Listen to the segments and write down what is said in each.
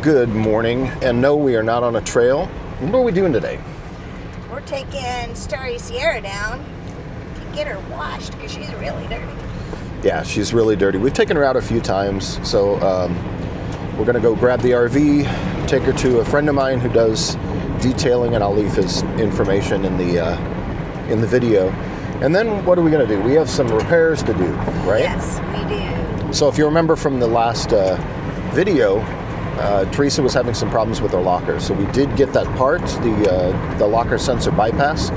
Good morning, and no, we are not on a trail. What are we doing today? We're taking Starry Sierra down to get her washed because she's really dirty. Yeah, she's really dirty. We've taken her out a few times, so we're going to go grab the RV, take her to a friend of mine who does detailing, and I'll leave his information in the video. And then what are we going to do? We have some repairs to do, right? Yes, we do. So if you remember from the last video, Teresa was having some problems with her locker. So we did get that part, the locker sensor bypass.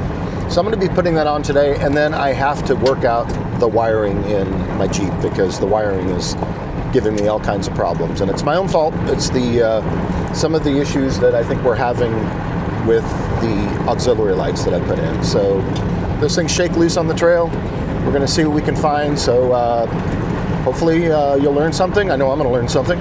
So I'm going to be putting that on today, and then I have to work out the wiring in my Jeep because the wiring is giving me all kinds of problems. And it's my own fault. It's some of the issues that I think we're having with the auxiliary lights that I put in. So those things shake loose on the trail. We're going to see what we can find. So hopefully you'll learn something. I know I'm going to learn something.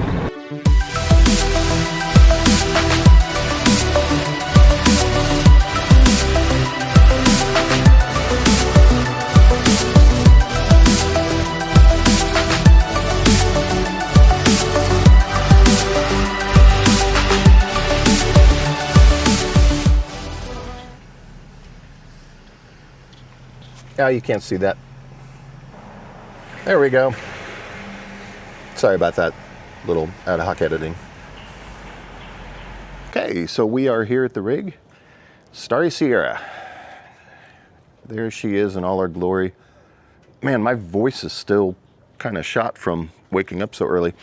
Now you can't see that. There we go. Sorry about that little ad hoc editing. Okay, so we are here at the rig. Starry Sierra. There she is in all her glory. Man, my voice is still kind of shot from waking up so early.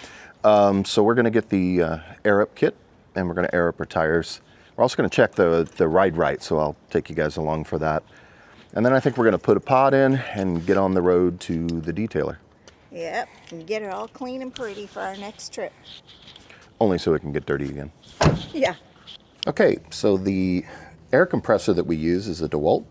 So we're gonna get the air up kit, and we're gonna air up her tires. We're also gonna check the ride right, so I'll take you guys along for that. And then I think we're going to put a pod in and get on the road to the detailer. Yep, and get her all clean and pretty for our next trip. Only so it can get dirty again. Yeah. Okay, so the air compressor that we use is a DeWalt.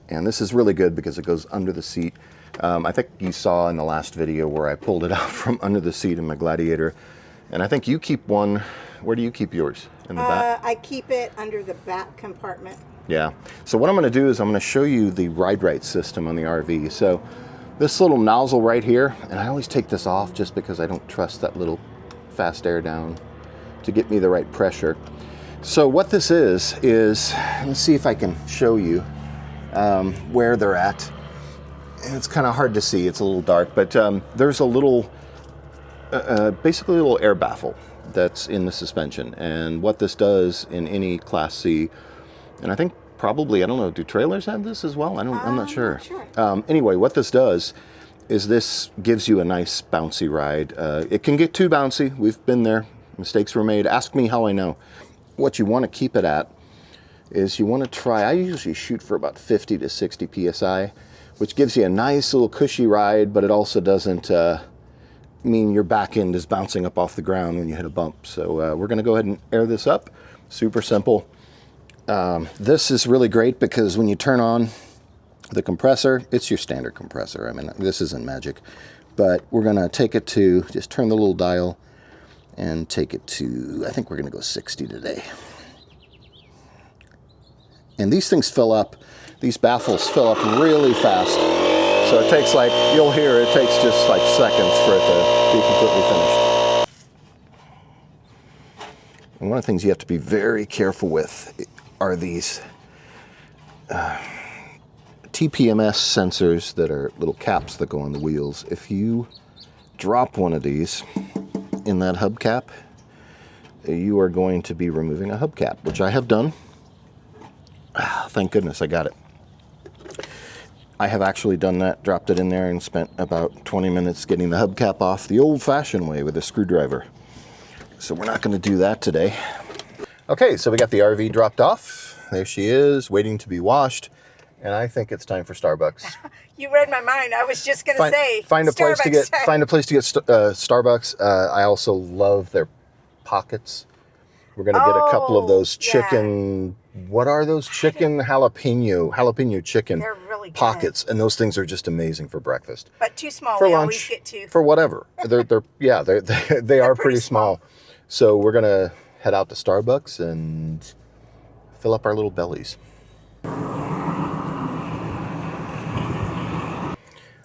And this is really good because it goes under the seat. I think you saw in the last video where I pulled it out from under the seat in my Gladiator. And I think you keep one. Where do you keep yours? In the back? I keep it under the back compartment. Yeah. So what I'm going to do is I'm going to show you the ride right system on the RV. So this little nozzle right here, and I always take this off just because I don't trust that little fast air down to get me the right pressure. So what this is let's see if I can show you where they're at. And it's kind of hard to see. It's a little dark, but there's a little, basically a little air baffle that's in the suspension. And what this does in any Class C, and I think probably, I don't know, do trailers have this as well? I'm not sure. Anyway, what this does is this gives you a nice bouncy ride. It can get too bouncy. We've been there. Mistakes were made. Ask me how I know. What you want to keep it at is you want to try, I usually shoot for about 50 to 60 PSI, which gives you a nice little cushy ride, but it also doesn't mean your back end is bouncing up off the ground when you hit a bump. So we're going to go ahead and air this up. Super simple. This is really great because when you turn on the compressor, it's your standard compressor. I mean, this isn't magic, but we're going to take it to, just turn the little dial and take it to, I think we're going to go 60 today. And these things fill up, these baffles fill up really fast. So it takes like, you'll hear it takes just like seconds for it to be completely finished. And one of the things you have to be very careful with are these TPMS sensors that are little caps that go on the wheels. If you drop one of these in that hubcap, you are going to be removing a hubcap, which I have done. Thank goodness I got it. I have actually done that, dropped it in there, and spent about 20 minutes getting the hubcap off the old-fashioned way with a screwdriver. So we're not going to do that today. Okay, so we got the RV dropped off. There she is, waiting to be washed. And I think it's time for Starbucks. You read my mind. I was just going to say find a place to get Starbucks. I also love their pockets. We're going to get a couple of those chicken. Yeah. What are those? Chicken jalapeno chicken. They're really good. Pockets, and those things are just amazing for breakfast. But too small. For we lunch, always get two. For whatever. They are pretty small. So we're going to head out to Starbucks and fill up our little bellies.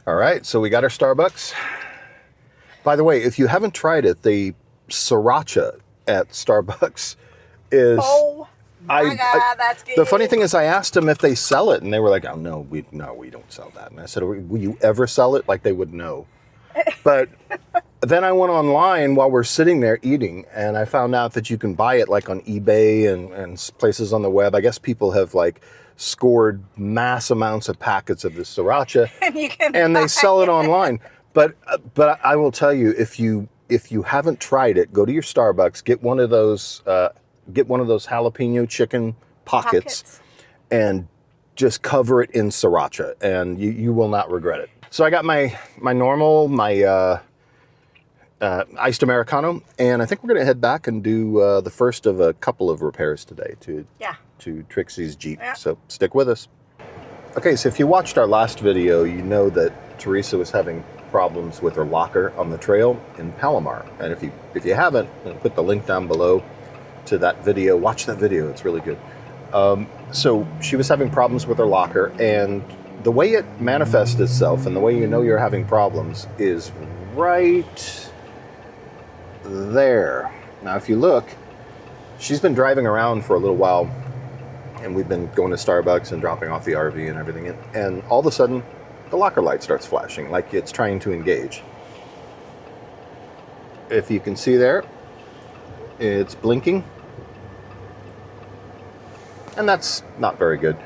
All right, so we got our Starbucks. By the way, if you haven't tried it, the Siracha at Starbucks is... Oh my God, that's good. The funny thing is I asked them if they sell it, and they were like, oh, no, we don't sell that. And I said, will you ever sell it? Like they would know. But then I went online while we're sitting there eating, and I found out that you can buy it like on eBay and places on the web. I guess people have like scored mass amounts of packets of this Siracha, and they sell it online. But I will tell you, if you haven't tried it, go to your Starbucks, get one of those jalapeno chicken pockets. And just cover it in Sriracha, and you will not regret it. So I got my normal, iced Americano, and I think we're gonna head back and do the first of a couple of repairs today to Trixie's Jeep. Yeah. So stick with us. Okay, so if you watched our last video, you know that Teresa was having problems with her locker on the trail in Palomar. And if you haven't, I'll put the link down below to that video. Watch that video, it's really good. So she was having problems with her locker, and the way it manifests itself and the way you know you're having problems is right there. Now, if you look, she's been driving around for a little while, and we've been going to Starbucks and dropping off the RV and everything, and all of a sudden, the locker light starts flashing like it's trying to engage. If you can see there, it's blinking. And that's not very good.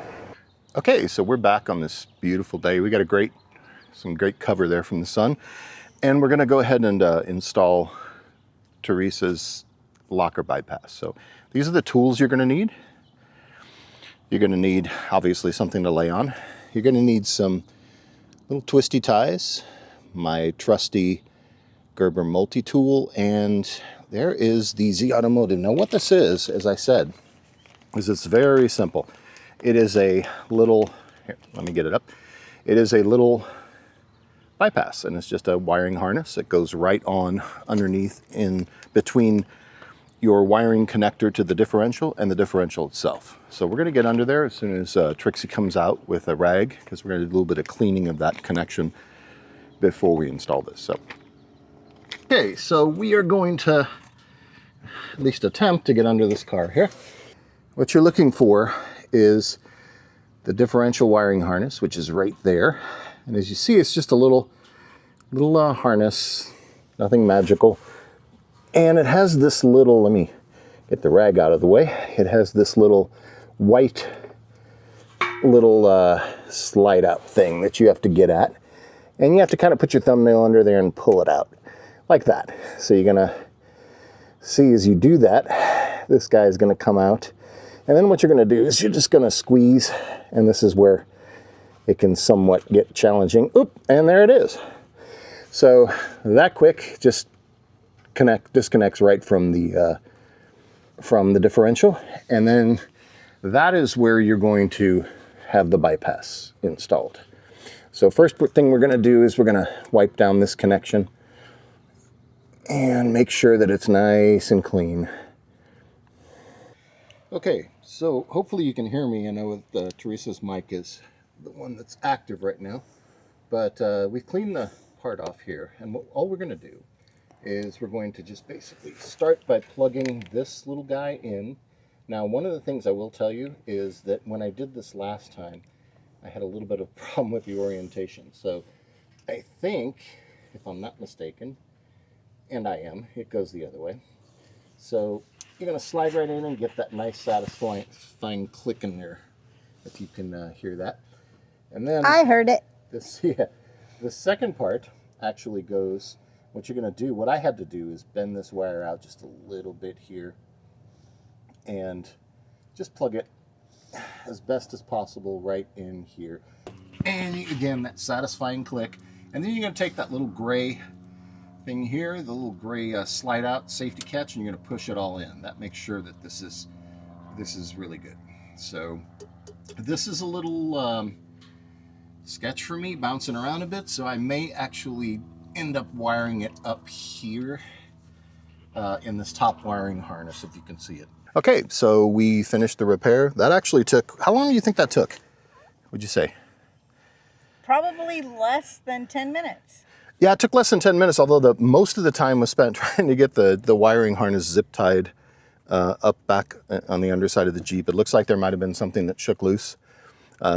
Okay, so we're back on this beautiful day. We got some great cover there from the sun. And we're gonna go ahead and install Teresa's locker bypass. So these are the tools you're gonna need. You're gonna need, obviously, something to lay on. You're gonna need some little twisty ties, my trusty Gerber multi-tool, and there is the Z-Automotive. Now what this is, as I said, is it's very simple. It is a little, here, let me get it up. It is a little bypass, and it's just a wiring harness that goes right on underneath in between your wiring connector to the differential and the differential itself. So we're gonna get under there as soon as Trixie comes out with a rag, because we're gonna do a little bit of cleaning of that connection before we install this. So, okay, so we are going to at least attempt to get under this car here. What you're looking for is the differential wiring harness, which is right there. And as you see, it's just a little harness, nothing magical. And it has this little, let me get the rag out of the way. It has this little white slide out thing that you have to get at. And you have to kind of put your thumbnail under there and pull it out like that. So you're gonna see as you do that, this guy is gonna come out. And then what you're gonna do is you're just gonna squeeze, and this is where it can somewhat get challenging. Oop, and there it is. So that quick, just disconnects right from the differential, and then that is where you're going to have the bypass installed. So first thing we're gonna do is we're gonna wipe down this connection and make sure that it's nice and clean. Okay, so hopefully you can hear me. I know that Teresa's mic is the one that's active right now, but we've cleaned the part off here, and all we're going to do is we're going to just basically start by plugging this little guy in. Now, one of the things I will tell you is that when I did this last time, I had a little bit of a problem with the orientation. So I think, if I'm not mistaken, and I am, it goes the other way. So you're going to slide right in and get that nice satisfying click in there, if you can hear that. And then I heard it. The second part actually goes, what you're going to do, what I had to do is bend this wire out just a little bit here and just plug it as best as possible right in here. And again, that satisfying click. And then you're going to take that little gray thing here, the little gray slide out safety catch, and you're going to push it all in. That makes sure that this is really good. So this is a little sketch for me, bouncing around a bit, so I may actually end up wiring it up here in this top wiring harness, if you can see it. Okay, so we finished the repair. That actually took, how long do you think that took? Would you say? Probably less than 10 minutes. Yeah, it took less than 10 minutes, although most of the time was spent trying to get the wiring harness zip tied up back on the underside of the Jeep. It looks like there might have been something that shook loose,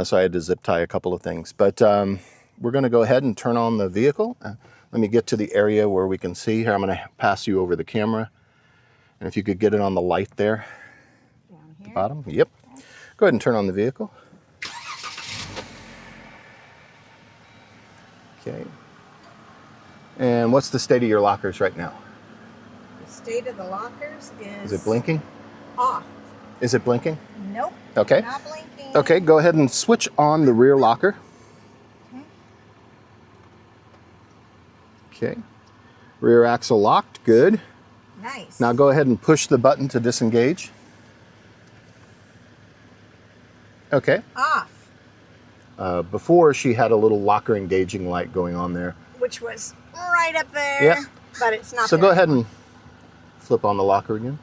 so I had to zip tie a couple of things. But we're going to go ahead and turn on the vehicle. Let me get to the area where we can see. Here, I'm going to pass you over the camera. And if you could get it on the light there. Down here? At the bottom. Yep. Go ahead and turn on the vehicle. Okay. And what's the state of your lockers right now? The state of the lockers Is it blinking? Off. Is it blinking? Nope. Okay. Not blinking. Okay, go ahead and switch on the rear locker. Okay. Rear axle locked. Good. Nice. Now go ahead and push the button to disengage. Okay. Off. Before, she had a little locker engaging light going on there. Which was right up there. Yeah. But it's not So there. go ahead and flip on the locker again.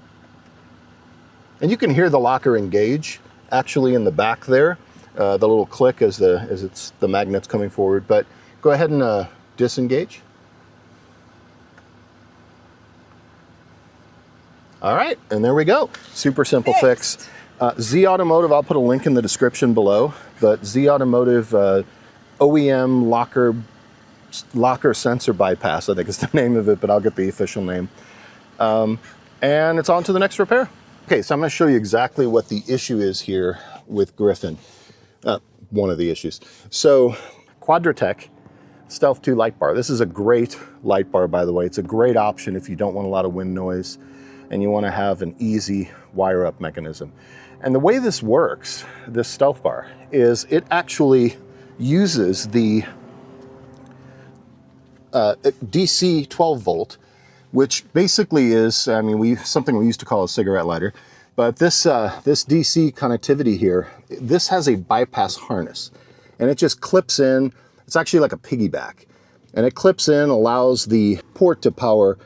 And you can hear the locker engage actually in the back there. The little click as the magnet's coming forward. But go ahead and disengage. All right, and there we go. Super simple fix. Z-Automotive, I'll put a link in the description below, but Z-Automotive OEM locker sensor bypass, I think is the name of it, but I'll get the official name. And it's on to the next repair. Okay, so I'm gonna show you exactly what the issue is here with Griffin. One of the issues. So Quadratec Stealth II Lightbar. This is a great light bar, by the way. It's a great option if you don't want a lot of wind noise and you want to have an easy wire up mechanism. And the way this works, this stealth bar, is it actually uses the DC 12 volt, which basically is, something we used to call a cigarette lighter, but this DC connectivity here, this has a bypass harness, and it just clips in. It's actually like a piggyback, and it clips in, allows the port to power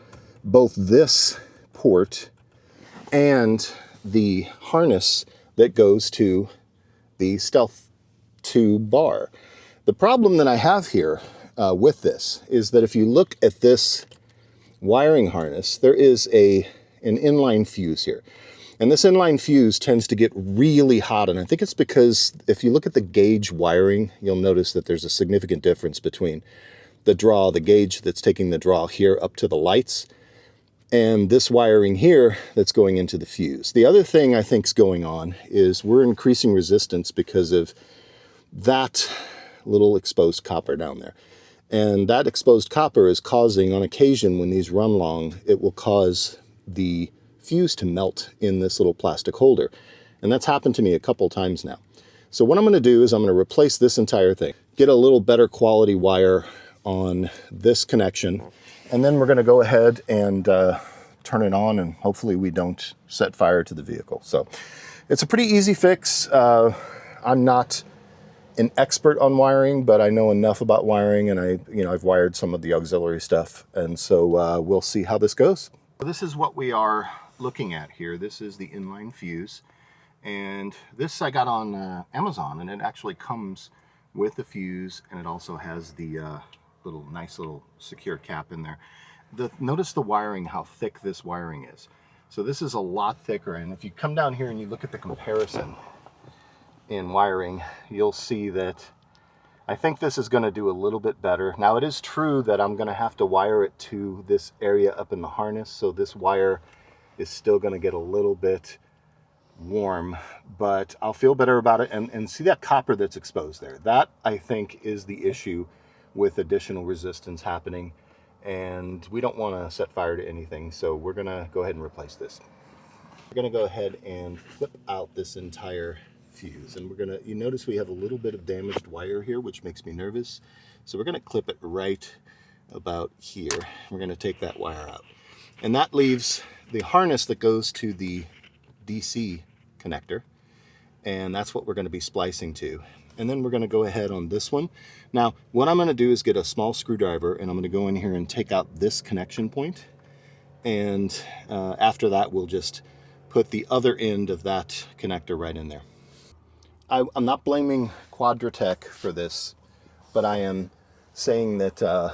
both this port and the harness that goes to the Stealth 2 bar. The problem that I have here with this is that if you look at this wiring harness, there is an inline fuse here. And this inline fuse tends to get really hot, and I think it's because if you look at the gauge wiring, you'll notice that there's a significant difference between the gauge that's taking the draw here up to the lights, and this wiring here that's going into the fuse. The other thing I think is going on is we're increasing resistance because of that little exposed copper down there. And that exposed copper is causing, on occasion when these run long, it will cause the fuse to melt in this little plastic holder. And that's happened to me a couple times now. So what I'm going to do is I'm going to replace this entire thing, get a little better quality wire on this connection, and then we're going to go ahead and turn it on, and hopefully we don't set fire to the vehicle. So it's a pretty easy fix. I'm not an expert on wiring, but I know enough about wiring, and I've wired some of the auxiliary stuff, and so we'll see how this goes. This is what we are looking at here. This is the inline fuse, and this I got on Amazon, and it actually comes with the fuse, and it also has the nice little secure cap in there. Notice the wiring, how thick this wiring is. So this is a lot thicker, and if you come down here and you look at the comparison in wiring, you'll see that I think this is going to do a little bit better. Now, it is true that I'm going to have to wire it to this area up in the harness, so this wire is still going to get a little bit warm, but I'll feel better about it. And see that copper that's exposed there? That, I think, is the issue with additional resistance happening, and we don't want to set fire to anything, so we're going to go ahead and replace this. We're going to go ahead and flip out this entire fuse, and you notice we have a little bit of damaged wire here, which makes me nervous. So we're going to clip it right about here. We're going to take that wire out, and that leaves the harness that goes to the DC connector, and that's what we're going to be splicing to. And then we're going to go ahead on this one. Now, what I'm going to do is get a small screwdriver, and I'm going to go in here and take out this connection point, and after that we'll just put the other end of that connector right in there. I'm not blaming Quadratec for this, but I am saying that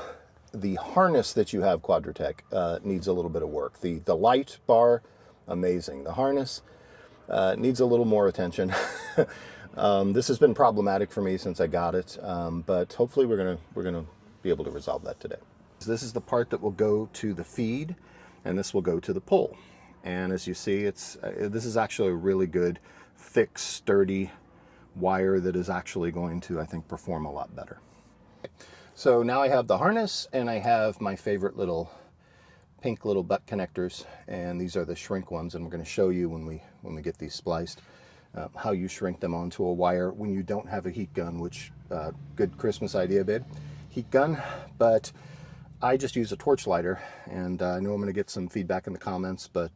the harness that you have, Quadratec, needs a little bit of work. The light bar, amazing. The harness needs a little more attention. This has been problematic for me since I got it, but hopefully we're gonna be able to resolve that today. This is the part that will go to the feed, and this will go to the pull. And as you see, this is actually a really good, thick, sturdy wire that is actually going to, I think, perform a lot better. So now I have the harness, and I have my favorite little pink little butt connectors, and these are the shrink ones, and we're going to show you when we get these spliced how you shrink them onto a wire when you don't have a heat gun, which good Christmas idea, babe, heat gun. But I just use a torch lighter, and I know I'm going to get some feedback in the comments, but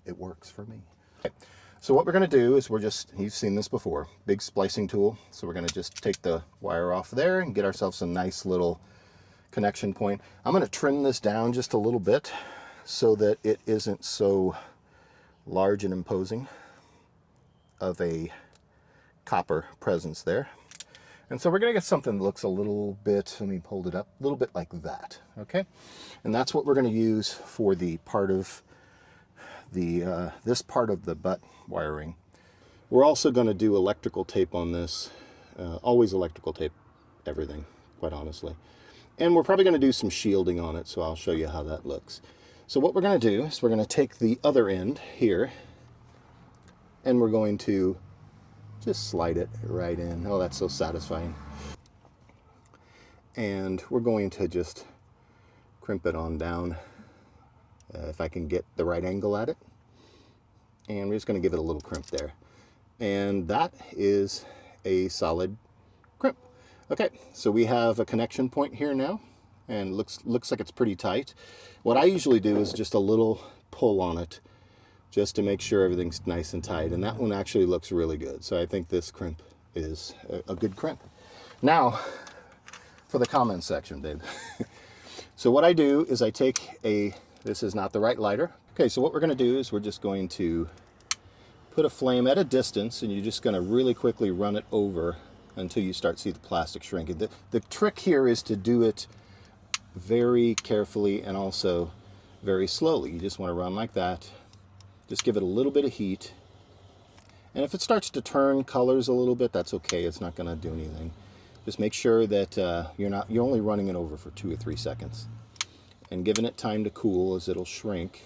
it works for me. Okay. So what we're going to do is you've seen this before, big splicing tool. So we're going to just take the wire off there and get ourselves a nice little connection point. I'm going to trim this down just a little bit so that it isn't so large and imposing of a copper presence there. And so we're going to get something that looks a little bit, let me hold it up, a little bit like that, okay? And that's what we're going to use for the part of the, this part of the butt wiring. We're also going to do electrical tape on this, always electrical tape everything, quite honestly. And we're probably going to do some shielding on it, so I'll show you how that looks. So what we're going to do is we're going to take the other end here, and we're going to just slide it right in. Oh, that's so satisfying. And we're going to just crimp it on down if I can get the right angle at it. And we're just going to give it a little crimp there. And that is a solid crimp. Okay, so we have a connection point here now, and looks like it's pretty tight. What I usually do is just a little pull on it, just to make sure everything's nice and tight. And that one actually looks really good. So I think this crimp is a good crimp. Now, for the comments section, babe. So what I do is I take this is not the right lighter. Okay, so what we're gonna do is we're just going to put a flame at a distance, and you're just gonna really quickly run it over until you start to see the plastic shrinking. The trick here is to do it very carefully and also very slowly. You just wanna run like that. Just give it a little bit of heat. And if it starts to turn colors a little bit, that's okay. It's not gonna do anything. Just make sure that you're only running it over for 2 or 3 seconds and giving it time to cool as it'll shrink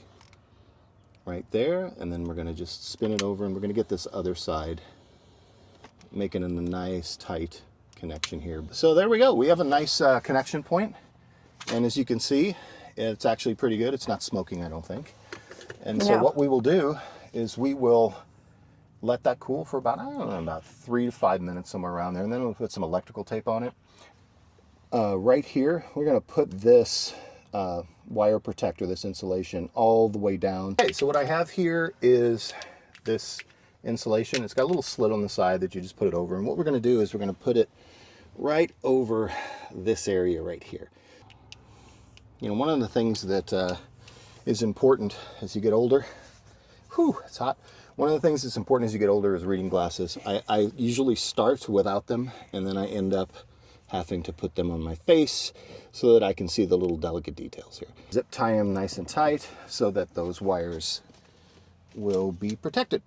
right there. And then we're gonna just spin it over, and we're gonna get this other side, making a nice tight connection here. So there we go. We have a nice connection point. And as you can see, it's actually pretty good. It's not smoking, I don't think. And so what we will do is we will let that cool for about, I don't know, about 3 to 5 minutes, somewhere around there. And then we'll put some electrical tape on it. Right here, we're gonna put this wire protector, this insulation, all the way down. Okay, so what I have here is this insulation. It's got a little slit on the side that you just put it over. And what we're gonna do is we're gonna put it right over this area right here. You know, one of the things that is important as you get older, whew, it's hot. One of the things that's important as you get older is reading glasses. I usually start without them, and then I end up having to put them on my face so that I can see the little delicate details here. Zip tie them nice and tight so that those wires will be protected.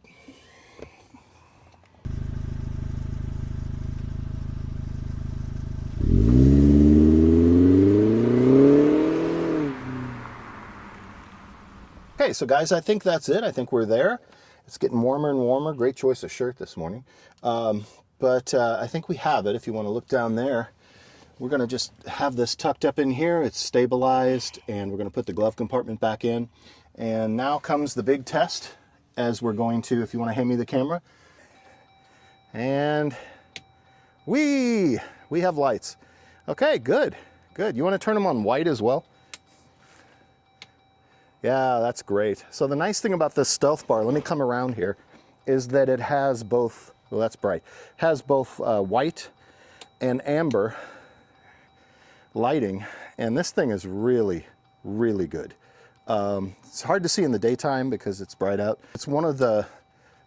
Okay, so guys, I think that's it. I think we're there. It's getting warmer and warmer. Great choice of shirt this morning. But I think we have it. If you want to look down there, we're going to just have this tucked up in here. It's stabilized, and we're going to put the glove compartment back in. And now comes the big test, as we're going to, if you want to hand me the camera. And we have lights. Okay, good, good. You want to turn them on white as well? Yeah, that's great. So the nice thing about this Stealth bar, let me come around here, is that it has both, well, that's bright, has both white and amber lighting, and this thing is really, really good. It's hard to see in the daytime because it's bright out. It's one of the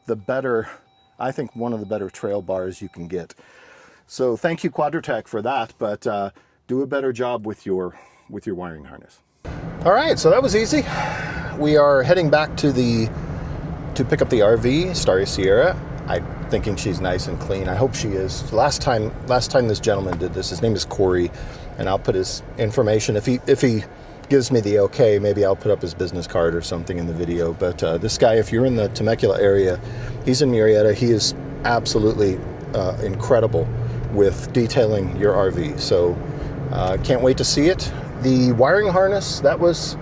better, I think one of the better trail bars you can get. So thank you, Quadratec, for that, but do a better job with your wiring harness. All right, so that was easy. We are heading back to pick up the RV, Starry Sierra. I'm thinking she's nice and clean. I hope she is. Last time this gentleman did this, his name is Corey, and I'll put his information. If he gives me the okay, maybe I'll put up his business card or something in the video. But this guy, if you're in the Temecula area, he's in Murrieta. He is absolutely incredible with detailing your RV. So can't wait to see it. The wiring harness, that was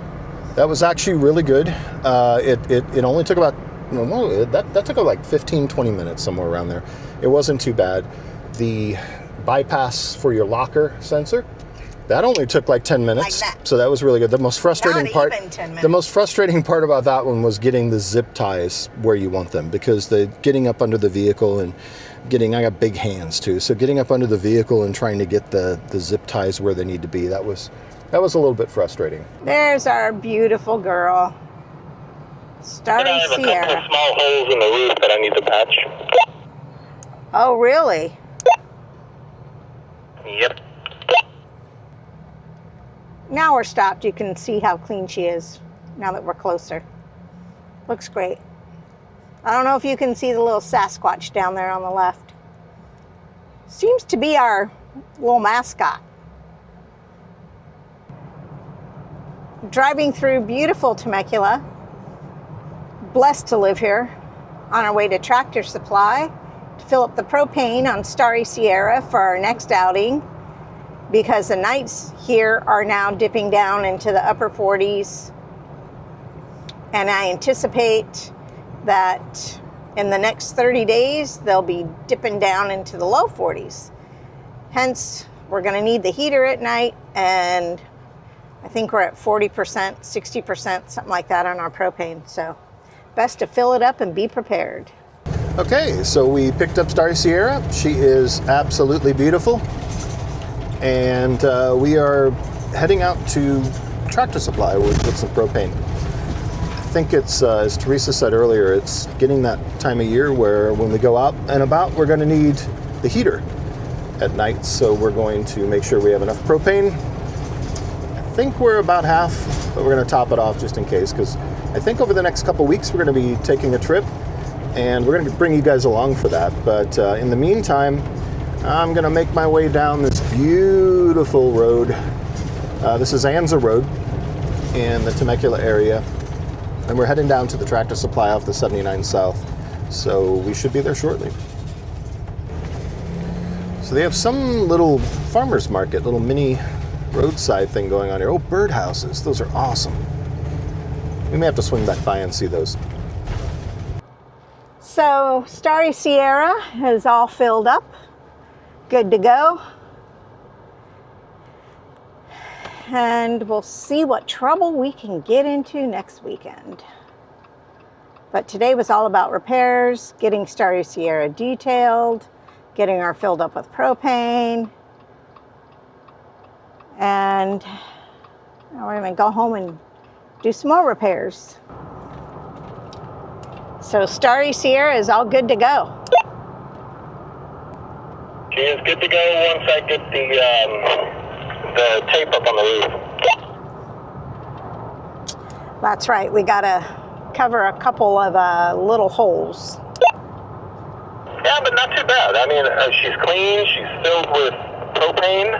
actually really good. It only took about, that took like 15-20 minutes, somewhere around there. It wasn't too bad. The bypass for your locker sensor, that only took like 10 minutes. Like that. So that was really good. The most frustrating part, about that one was getting the zip ties where you want them, because getting up under the vehicle and I got big hands too. So getting up under the vehicle and trying to get the zip ties where they need to be, that was a little bit frustrating. There's our beautiful girl, Starry Sierra. I have a couple of small holes in the roof that I need to patch. Oh, really? Yep. Now we're stopped. You can see how clean she is now that we're closer. Looks great. I don't know if you can see the little Sasquatch down there on the left. Seems to be our little mascot. Driving through beautiful Temecula. Blessed to live here. On our way to Tractor Supply to fill up the propane on Starry Sierra for our next outing, because the nights here are now dipping down into the upper 40s. And I anticipate that in the next 30 days, they'll be dipping down into the low 40s. Hence, we're gonna need the heater at night, and I think we're at 40%, 60%, something like that on our propane. So best to fill it up and be prepared. Okay, so we picked up Starry Sierra. She is absolutely beautiful. And we are heading out to Tractor Supply with some propane. I think it's, as Teresa said earlier, it's getting that time of year where when we go out and about, we're going to need the heater at night. So we're going to make sure we have enough propane. I think we're about half, but we're going to top it off just in case, because I think over the next couple weeks we're going to be taking a trip, and we're going to bring you guys along for that. But in the meantime, I'm going to make my way down this beautiful road. This is Anza Road in the Temecula area. And we're heading down to the Tractor Supply off the 79 South. So we should be there shortly. So they have some little farmer's market, little mini roadside thing going on here. Oh, birdhouses. Those are awesome. We may have to swing back by and see those. So Starry Sierra is all filled up. Good to go. And we'll see what trouble we can get into next weekend. But today was all about repairs, getting Starry Sierra detailed, getting her filled up with propane. And now we're going to go home and do some more repairs. So Starry Sierra is all good to go. She is good to go once I get the tape up on the roof. That's right. We got to cover a couple of little holes. Yeah, but not too bad. I mean, she's clean. She's filled with propane,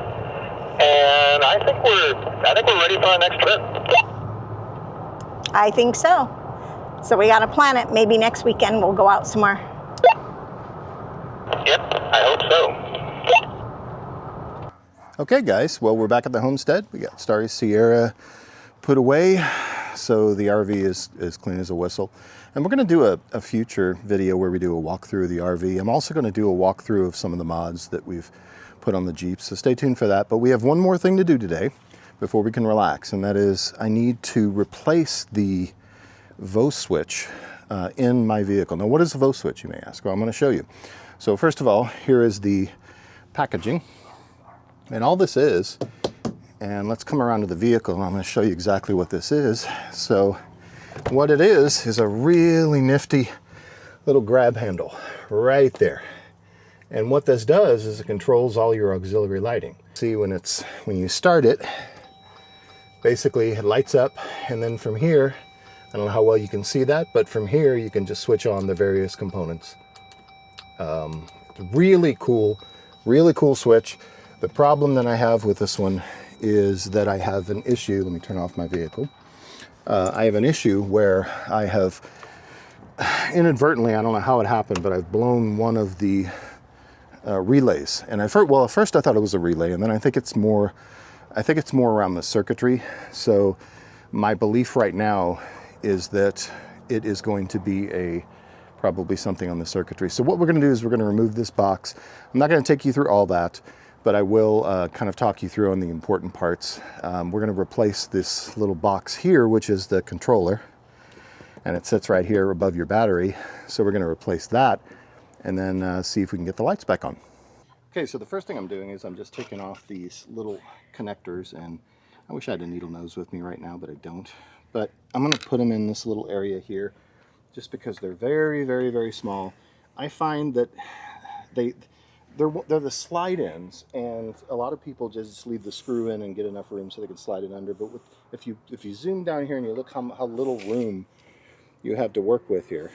and I think we're ready for our next trip. I think so. So we got to plan it. Maybe next weekend we'll go out somewhere. Yep, I hope so. Okay, guys. Well, we're back at the homestead. We got Starry Sierra put away, so the RV is clean as a whistle. And we're going to do a future video where we do a walkthrough of the RV. I'm also going to do a walkthrough of some of the mods that we've put on the Jeep, so stay tuned for that. But we have one more thing to do today before we can relax, and that is I need to replace the Voswitch in my vehicle. Now, what is a Voswitch, you may ask? Well, I'm going to show you. So first of all, here is the packaging. And all this is, and let's come around to the vehicle and I'm going to show you exactly what this is. So what it is a really nifty little grab handle right there. And what this does is it controls all your auxiliary lighting. See, when you start it, basically it lights up, and then from here, I don't know how well you can see that, but from here you can just switch on the various components. Really cool switch. The problem that I have with this one is that I have an issue. Let me turn off my vehicle. I have an issue where I have inadvertently, I don't know how it happened, but I've blown one of the relays. And at first I thought it was a relay, and then I think it's more around the circuitry. So my belief right now is that it is going to be probably something on the circuitry. So what we're going to do is we're going to remove this box. I'm not going to take you through all that, but I will kind of talk you through on the important parts. We're going to replace this little box here, which is the controller, and it sits right here above your battery. So we're going to replace that and then see if we can get the lights back on. Okay, so the first thing I'm doing is I'm just taking off these little connectors, and I wish I had a needle nose with me right now, but I don't. But I'm going to put them in this little area here just because they're very, very, very small. I find that they're the slide ins, and a lot of people just leave the screw in and get enough room so they can slide it under. But if you zoom down here and you look how little room you have to work with here.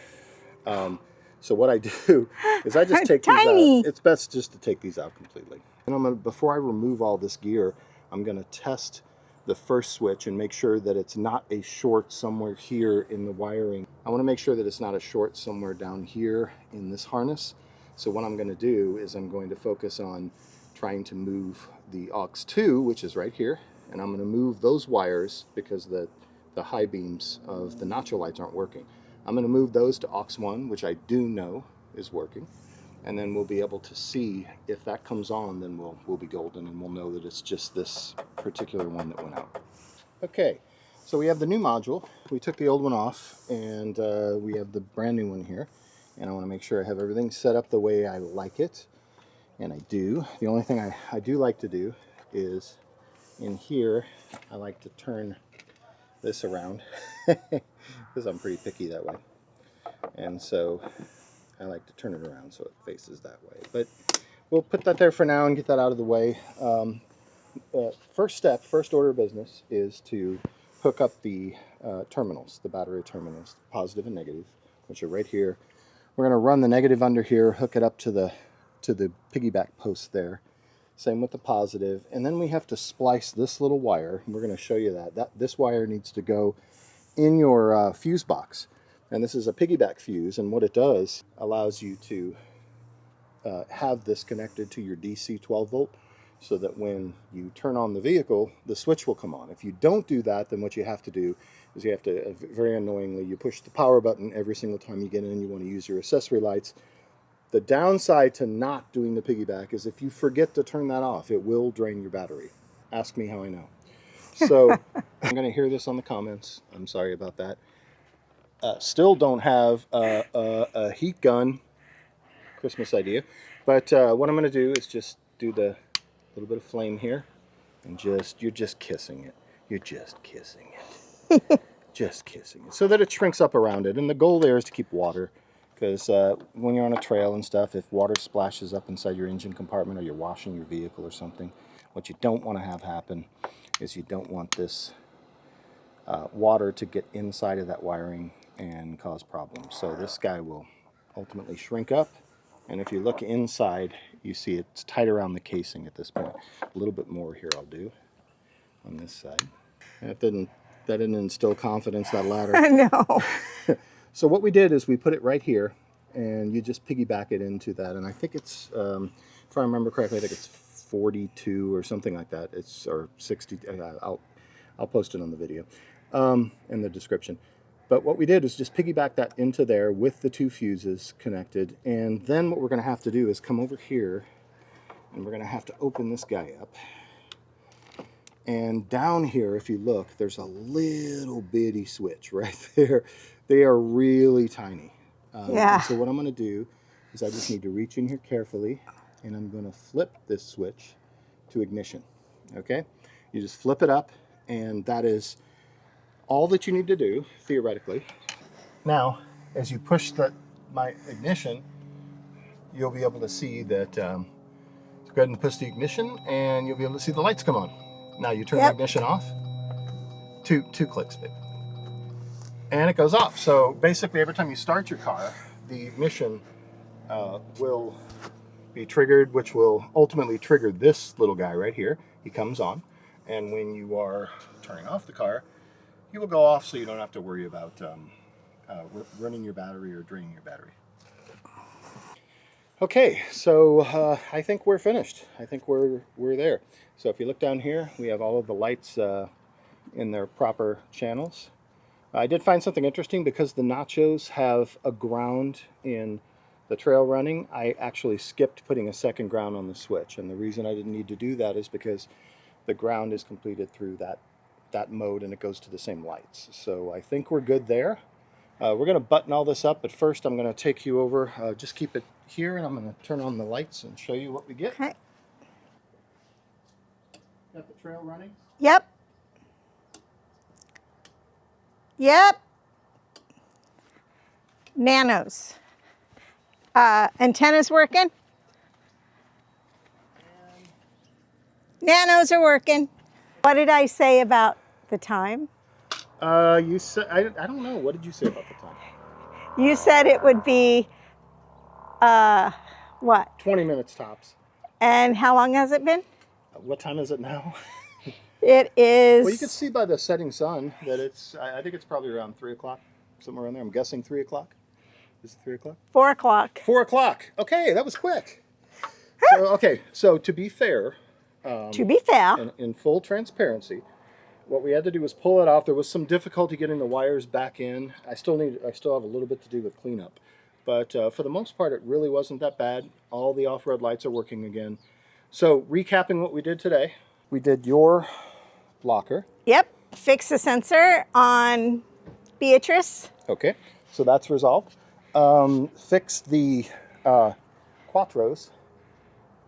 So what I do is I just take these out. It's best just to take these out completely. And before I remove all this gear, I'm going to test the first switch and make sure that it's not a short somewhere here in the wiring. I want to make sure that it's not a short somewhere down here in this harness. So what I'm going to do is I'm going to focus on trying to move the aux2, which is right here, and I'm going to move those wires because the high beams of the Nacho lights aren't working. I'm going to move those to aux1, which I do know is working, and then we'll be able to see if that comes on. Then we'll be golden, and we'll know that it's just this particular one that went out. Okay, so we have the new module. We took the old one off, and we have the brand new one here. And I want to make sure I have everything set up the way I like it, and I do. The only thing I do like to do is in here, I like to turn this around because I'm pretty picky that way, and so I like to turn it around so it faces that way. But we'll put that there for now and get that out of the way. First order of business is to hook up the terminals, the battery terminals, positive and negative, which are right here. We're going to run the negative under here, hook it up to the piggyback post there. Same with the positive, and then we have to splice this little wire, and we're going to show you that this wire needs to go in your fuse box. And this is a piggyback fuse, and what it does allows you to have this connected to your DC 12 volt so that when you turn on the vehicle, the switch will come on. If you don't do that, then what you have to do is you have to, very annoyingly, you push the power button every single time you get in. You want to use your accessory lights. The downside to not doing the piggyback is if you forget to turn that off, it will drain your battery. Ask me how I know. So I'm going to hear this on the comments. I'm sorry about that. Still don't have a heat gun. Christmas idea. But what I'm going to do is just do the little bit of flame here, and you're just kissing it. You're just kissing it. Just kissing it. So that it shrinks up around it. And the goal there is to keep water. Because when you're on a trail and stuff, if water splashes up inside your engine compartment or you're washing your vehicle or something, what you don't want to have happen is you don't want this water to get inside of that wiring and cause problems. So this guy will ultimately shrink up, and if you look inside, you see it's tight around the casing at this point. A little bit more here I'll do on this side. That didn't instill confidence, that ladder. No. So what we did is we put it right here, and you just piggyback it into that. And I think it's, if I remember correctly, I think it's 42 or something like that. It's or 60. I'll post it on the video in the description. But what we did is just piggyback that into there with the two fuses connected. And then what we're going to have to do is come over here, and we're going to have to open this guy up. And down here, if you look, there's a little bitty switch right there. They are really tiny. Yeah. So what I'm going to do is I just need to reach in here carefully, and I'm going to flip this switch to ignition. Okay? You just flip it up, and that is all that you need to do, theoretically. Now, as you push my ignition, you'll be able to see that. So go ahead and push the ignition, and you'll be able to see the lights come on. Now you turn the ignition off. Two clicks, babe. And it goes off. So basically, every time you start your car, the ignition will be triggered, which will ultimately trigger this little guy right here. He comes on, and when you are turning off the car, he will go off, so you don't have to worry about running your battery or draining your battery. Okay, so I think we're finished. I think we're there. So if you look down here, we have all of the lights in their proper channels. I did find something interesting because the Nachos have a ground in the trail running. I actually skipped putting a second ground on the Switch, and the reason I didn't need to do that is because the ground is completed through that mode and it goes to the same lights. So I think we're good there. We're going to button all this up, but first I'm going to take you over. Just keep it here, and I'm going to turn on the lights and show you what we get. Okay. Got the trail running? Yep. Yep. Nanos. Antennas working? Nanos are working. What did I say about the time? You said, I don't know. What did you say about the time? You said it would be, what? 20 minutes tops. And how long has it been? What time is it now? It is... Well, you can see by the setting sun that it's, I think it's probably around 3 o'clock, somewhere around there. I'm guessing 3 o'clock. Is it 3 o'clock? 4 o'clock. 4 o'clock. Okay, that was quick. So, okay, so to be fair, in full transparency, what we had to do was pull it off. There was some difficulty getting the wires back in. I still have a little bit to do with cleanup, but for the most part, it really wasn't that bad. All the off-road lights are working again. So, recapping what we did today, we did your locker. Yep, fix the sensor on Beatrice. Okay, so that's resolved. Fixed the Quattros.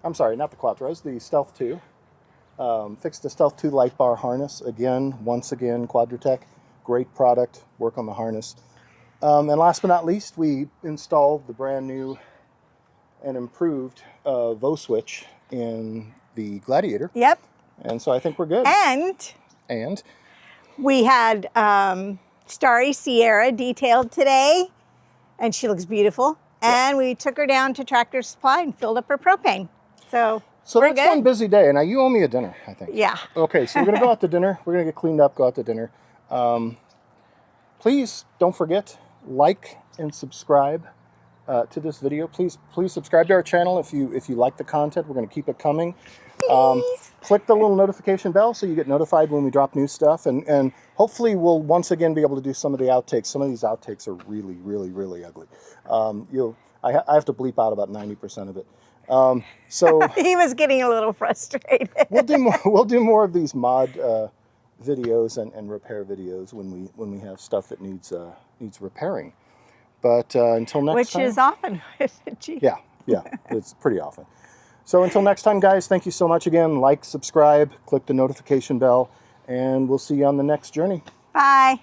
I'm sorry, not the Quattros, the Stealth II. Fixed the Stealth II light bar harness. Once again, Quadratec. Great product. Work on the harness. And last but not least, we installed the brand new and improved Voswitch in the Gladiator. Yep. And so I think we're good. And we had Starry Sierra detailed today, and she looks beautiful. And we took her down to Tractor Supply and filled up her propane. So we're that's good. one busy day. Now you owe me a dinner, I think. Yeah. Okay, so we're gonna go out to dinner. We're gonna get cleaned up, go out to dinner. Please don't forget, like and subscribe to this video. Please subscribe to our channel if you like the content. We're gonna keep it coming. Click the little notification bell so you get notified when we drop new stuff, and hopefully we'll once again be able to do some of the outtakes. Some of these outtakes are really, really, really ugly. I have to bleep out about 90% of it. So he was getting a little frustrated. we'll do more of these mod videos and repair videos when we have stuff that needs repairing. But until next time, which is often. Yeah, it's pretty often. So until next time, guys, thank you so much again. Like, subscribe, click the notification bell, and we'll see you on the next journey. Bye.